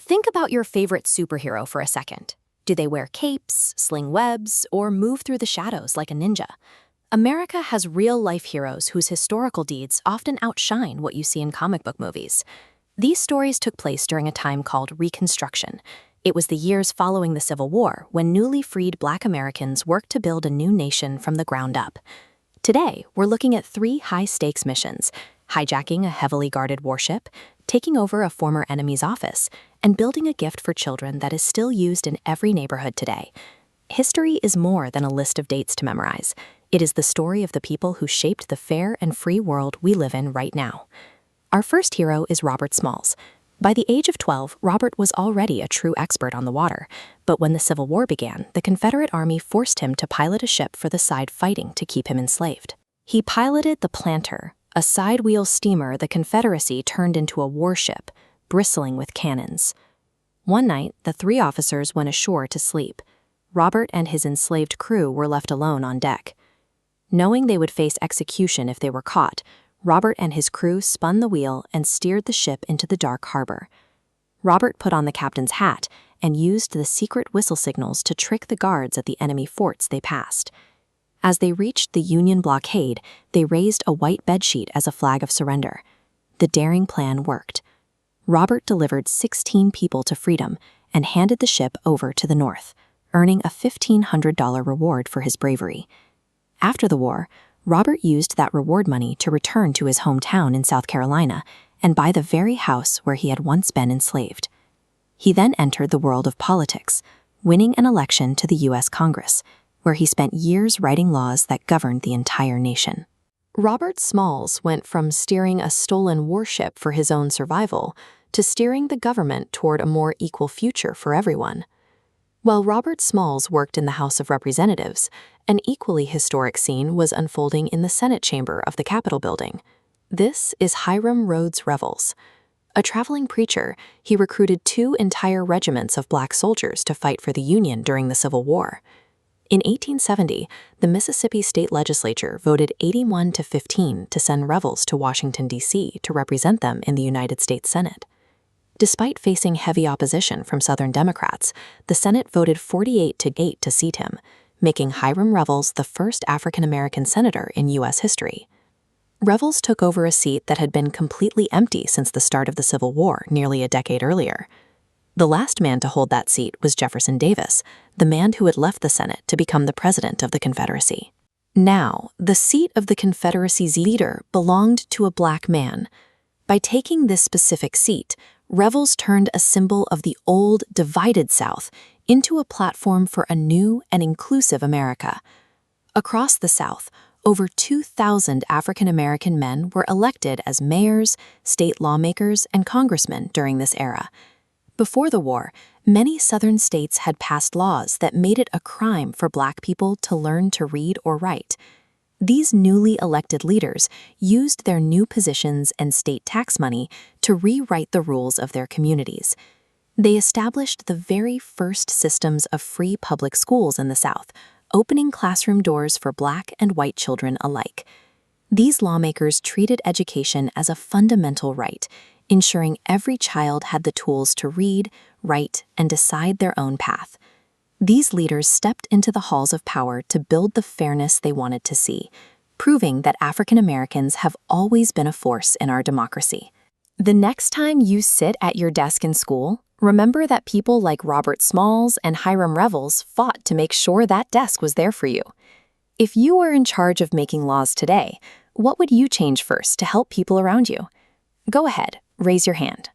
Think about your favorite superhero for a second. Do they wear capes, sling webs, or move through the shadows like a ninja? America has real-life heroes whose historical deeds often outshine what you see in comic book movies. These stories took place during a time called Reconstruction. It was the years following the Civil War when newly freed Black Americans worked to build a new nation from the ground up. Today, we're looking at 3 high-stakes missions: hijacking a heavily guarded warship, taking over a former enemy's office, and building a gift for children that is still used in every neighborhood today. History is more than a list of dates to memorize. It is the story of the people who shaped the fair and free world we live in right now. Our first hero is Robert Smalls. By the age of 12, Robert was already a true expert on the water, but when the Civil War began, the Confederate Army forced him to pilot a ship for the side fighting to keep him enslaved. He piloted the Planter, a side-wheel steamer the Confederacy turned into a warship, bristling with cannons. One night, the 3 officers went ashore to sleep. Robert and his enslaved crew were left alone on deck. Knowing they would face execution if they were caught, Robert and his crew spun the wheel and steered the ship into the dark harbor. Robert put on the captain's hat and used the secret whistle signals to trick the guards at the enemy forts they passed. As they reached the Union blockade, they raised a white bedsheet as a flag of surrender. The daring plan worked. Robert delivered 16 people to freedom and handed the ship over to the North, earning a $1,500 reward for his bravery. After the war, Robert used that reward money to return to his hometown in South Carolina and buy the very house where he had once been enslaved. He then entered the world of politics, winning an election to the U.S. Congress, where he spent years writing laws that governed the entire nation. Robert Smalls went from steering a stolen warship for his own survival to steering the government toward a more equal future for everyone. While Robert Smalls worked in the House of Representatives, an equally historic scene was unfolding in the Senate chamber of the Capitol building. This is Hiram Rhodes Revels. A traveling preacher, he recruited 2 entire regiments of Black soldiers to fight for the Union during the Civil War. In 1870, the Mississippi State Legislature voted 81-15 to send Revels to Washington, D.C. to represent them in the United States Senate. Despite facing heavy opposition from Southern Democrats, the Senate voted 48-8 to seat him, making Hiram Revels the first African-American senator in U.S. history. Revels took over a seat that had been completely empty since the start of the Civil War nearly a decade earlier. The last man to hold that seat was Jefferson Davis, the man who had left the Senate to become the president of the Confederacy. Now, the seat of the Confederacy's leader belonged to a Black man. By taking this specific seat, Revels turned a symbol of the old, divided South into a platform for a new and inclusive America. Across the South, over 2,000 African-American men were elected as mayors, state lawmakers, and congressmen during this era. Before the war, many Southern states had passed laws that made it a crime for Black people to learn to read or write. These newly elected leaders used their new positions and state tax money to rewrite the rules of their communities. They established the very first systems of free public schools in the South, opening classroom doors for Black and white children alike. These lawmakers treated education as a fundamental right, ensuring every child had the tools to read, write, and decide their own path. These leaders stepped into the halls of power to build the fairness they wanted to see, proving that African Americans have always been a force in our democracy. The next time you sit at your desk in school, remember that people like Robert Smalls and Hiram Revels fought to make sure that desk was there for you. If you were in charge of making laws today, what would you change first to help people around you? Go ahead, raise your hand.